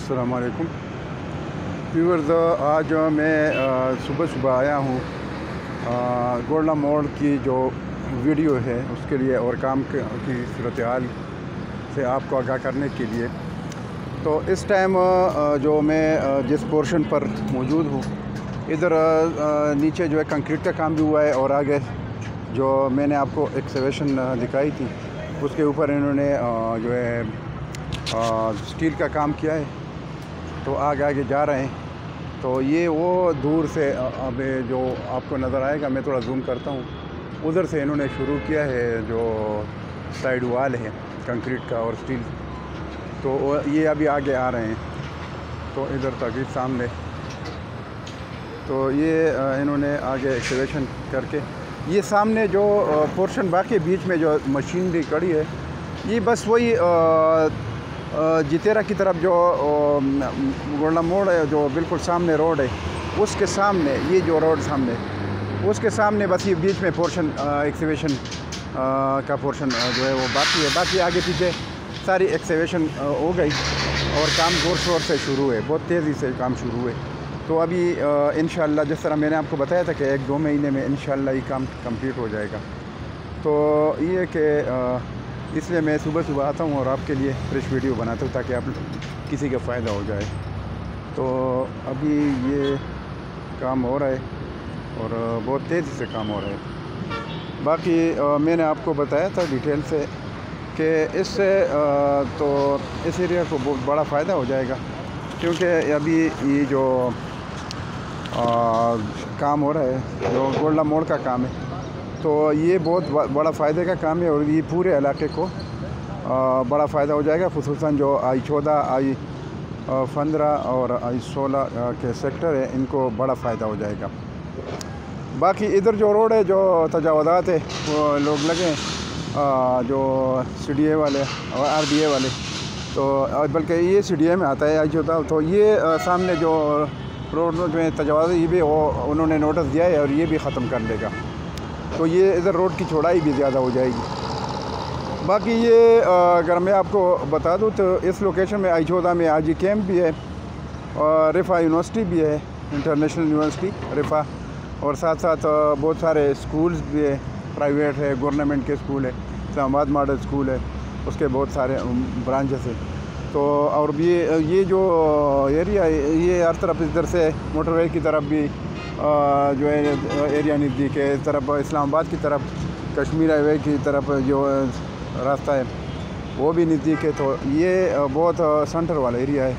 अस्सलाम वालेकुम व्यूअर्स। आज मैं सुबह आया हूँ गोल्डा मोड़ की जो वीडियो है उसके लिए और काम की सूरत हाल से आपको आगाह करने के लिए। तो इस टाइम जो मैं जिस पोर्शन पर मौजूद हूँ इधर नीचे जो है कंक्रीट का काम भी हुआ है और आगे जो मैंने आपको एक्सकवेशन दिखाई थी उसके ऊपर इन्होंने जो है स्टील का काम किया है। तो आगे जा रहे हैं। तो ये वो दूर से अब जो आपको नज़र आएगा, मैं थोड़ा जूम करता हूँ, उधर से इन्होंने शुरू किया है जो साइड वाल है कंक्रीट का और स्टील। तो ये अभी आगे आ रहे हैं तो इधर तक इस सामने। तो ये इन्होंने आगे एक्सकवेशन करके ये सामने जो पोर्शन बाकी बीच में जो मशीनरी खड़ी है ये बस वही जितेरा की तरफ जो गोल्डा मोड़ है जो बिल्कुल सामने रोड है उसके सामने ये जो रोड सामने उसके सामने बस ये बीच में पोर्शन एक्सकवेशन का पोर्शन जो है वो बाकी है। बाकी आगे पीछे सारी एक्सकवेशन हो गई और काम ज़ोर शोर से शुरू है, बहुत तेज़ी से काम शुरू है। तो अभी इंशाअल्लाह जिस तरह मैंने आपको बताया था कि 1-2 महीने में इंशाअल्लाह ये काम कंप्लीट हो जाएगा। तो ये कि इसलिए मैं सुबह आता हूँ और आपके लिए फ्रेश वीडियो बनाता हूँ ताकि आप किसी का फ़ायदा हो जाए। तो अभी ये काम हो रहा है और बहुत तेज़ी से काम हो रहा है। बाकी मैंने आपको बताया था डिटेल से कि इससे तो इस एरिया को बहुत बड़ा फ़ायदा हो जाएगा क्योंकि अभी ये जो काम हो रहा है जो गोल्डा मोड़ का काम है तो ये बहुत बड़ा फ़ायदे का काम है और ये पूरे इलाके को बड़ा फ़ायदा हो जाएगा। खुसूसन जो I-14, I-15 और I-16 के सेक्टर है इनको बड़ा फ़ायदा हो जाएगा। बाकी इधर जो रोड है जो तजावज़ात है वो लोग लगे जो CDA वाले और RDA वाले, तो बल्कि ये CDA में आता है I-14। तो ये सामने जो रोड में तजावज़ ये भी उन्होंने नोटिस दिया है और ये भी ख़त्म कर देगा। तो ये इधर रोड की चौड़ाई भी ज़्यादा हो जाएगी। बाकी ये अगर मैं आपको बता दूं तो इस लोकेशन में I-14 में हाजी कैंप भी है और रिफ़ा यूनिवर्सिटी भी है, इंटरनेशनल यूनिवर्सिटी रिफ़ा, और साथ साथ बहुत सारे स्कूल्स भी है, प्राइवेट है, गवर्नमेंट के स्कूल है, इस्लामाबाद मॉडल स्कूल है, उसके बहुत सारे ब्रांचेस हैं। तो और भी ये जो एरिया है ये हर तरफ इधर से मोटरवे की तरफ भी जो है एरिया नज़दीक है, इस तरफ इस्लामाबाद की तरफ कश्मीर हाईवे की तरफ जो रास्ता है वो भी नज़दीक है। तो ये बहुत सेंटर वाला एरिया है।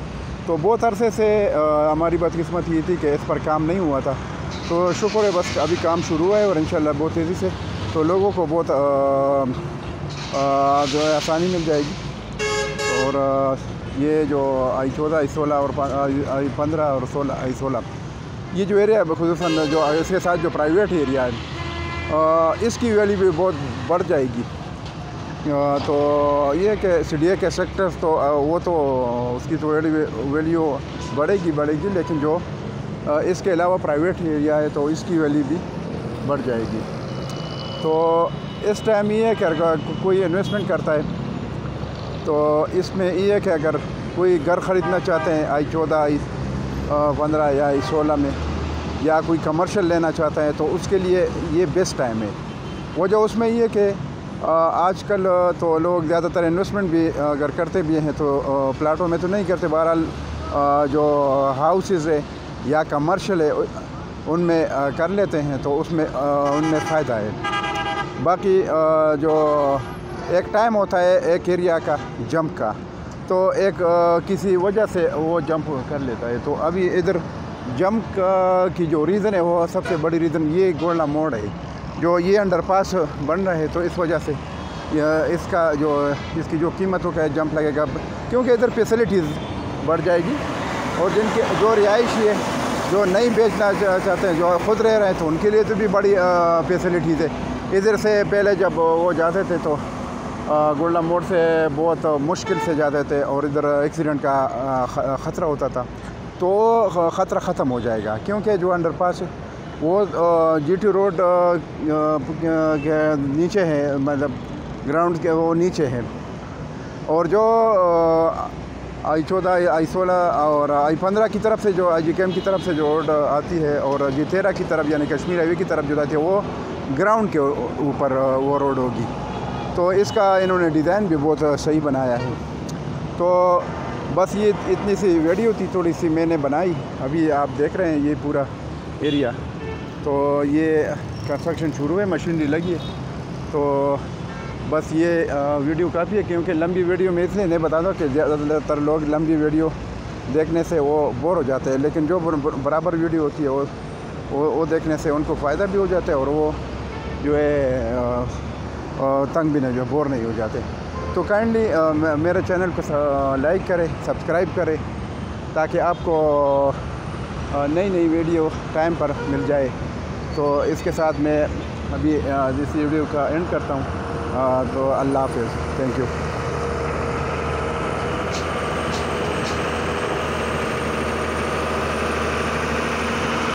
तो बहुत अरसे से हमारी बदकिस्मत ये थी कि इस पर काम नहीं हुआ था। तो शुक्र है बस अभी काम शुरू हुआ है और इंशाल्लाह बहुत तेज़ी से तो लोगों को बहुत जो है आसानी मिल जाएगी। और ये जो I-14, I-16 और I-15 और I-16 ये जो एरिया है खुसूसन जो इसके साथ जो प्राइवेट एरिया है इसकी वैल्यू भी बहुत बढ़ जाएगी। तो ये कि CDA के सेक्टर्स तो वो तो उसकी तो वैल्यू बढ़ेगी, लेकिन जो इसके अलावा प्राइवेट एरिया है तो इसकी वैल्यू भी बढ़ जाएगी। तो इस टाइम ये है कि अगर कोई इन्वेस्टमेंट करता है तो इसमें ये है कि अगर कोई घर ख़रीदना चाहते हैं I-14, I-15 या I-16 में, या कोई कमर्शियल लेना चाहता है तो उसके लिए ये बेस्ट टाइम है। वजह उसमें ये कि आजकल तो लोग ज़्यादातर इन्वेस्टमेंट भी अगर करते भी हैं तो प्लाटों में तो नहीं करते, बहरहाल जो हाउसेस है या कमर्शियल है उनमें कर लेते हैं तो उसमें उनमें फ़ायदा है। बाकी जो एक टाइम होता है एक एरिया का जंप का, तो एक किसी वजह से वो जंप कर लेता है। तो अभी इधर जंप की जो रीज़न है वो सबसे बड़ी रीज़न ये गोल्डा मोड़ है जो ये अंडरपास बन रहा है। तो इस वजह से इसकी जो कीमतों का जंप लगेगा क्योंकि इधर फैसिलिटीज़ बढ़ जाएगी और जिनके जो रिहायशी है जो नहीं बेचना चाहते हैं जो ख़ुद रह रहे हैं तो उनके लिए तो भी बड़ी फैसिलिटीज़ है। इधर से पहले जब वो जाते थे तो गोल्डा मोड़ से बहुत मुश्किल से जाते थे और इधर एक्सीडेंट का ख़तरा होता था। तो ख़तरा ख़त्म हो जाएगा क्योंकि जो अंडरपास है वो GT रोड के नीचे है, मतलब ग्राउंड के वो नीचे है। और जो I14, I16 और I15 की तरफ से जो IGKM की तरफ से जो रोड आती है और G13 की तरफ यानी कश्मीर हाईवे की तरफ जो जाती है वो ग्राउंड के ऊपर वो रोड होगी। तो इसका इन्होंने डिज़ाइन भी बहुत सही बनाया है। तो बस ये इतनी सी वीडियो थी, थोड़ी सी मैंने बनाई। अभी आप देख रहे हैं ये पूरा एरिया, तो ये कंस्ट्रक्शन शुरू है, मशीनरी लगी है। तो बस ये वीडियो काफ़ी है, क्योंकि लंबी वीडियो में इसलिए नहीं बता दो कि ज़्यादातर लोग लंबी वीडियो देखने से वो बोर हो जाते हैं, लेकिन जो बराबर वीडियो होती है वो देखने से उनको फ़ायदा भी हो जाता है और वो जो है तंग भी नहीं, जो बोर नहीं हो जाते। तो काइंडली मेरे चैनल को लाइक करें, सब्सक्राइब करें, ताकि आपको नई नई वीडियो टाइम पर मिल जाए। तो इसके साथ मैं अभी इस वीडियो का एंड करता हूँ। तो अल्लाह हाफ़िज़, थैंक यू।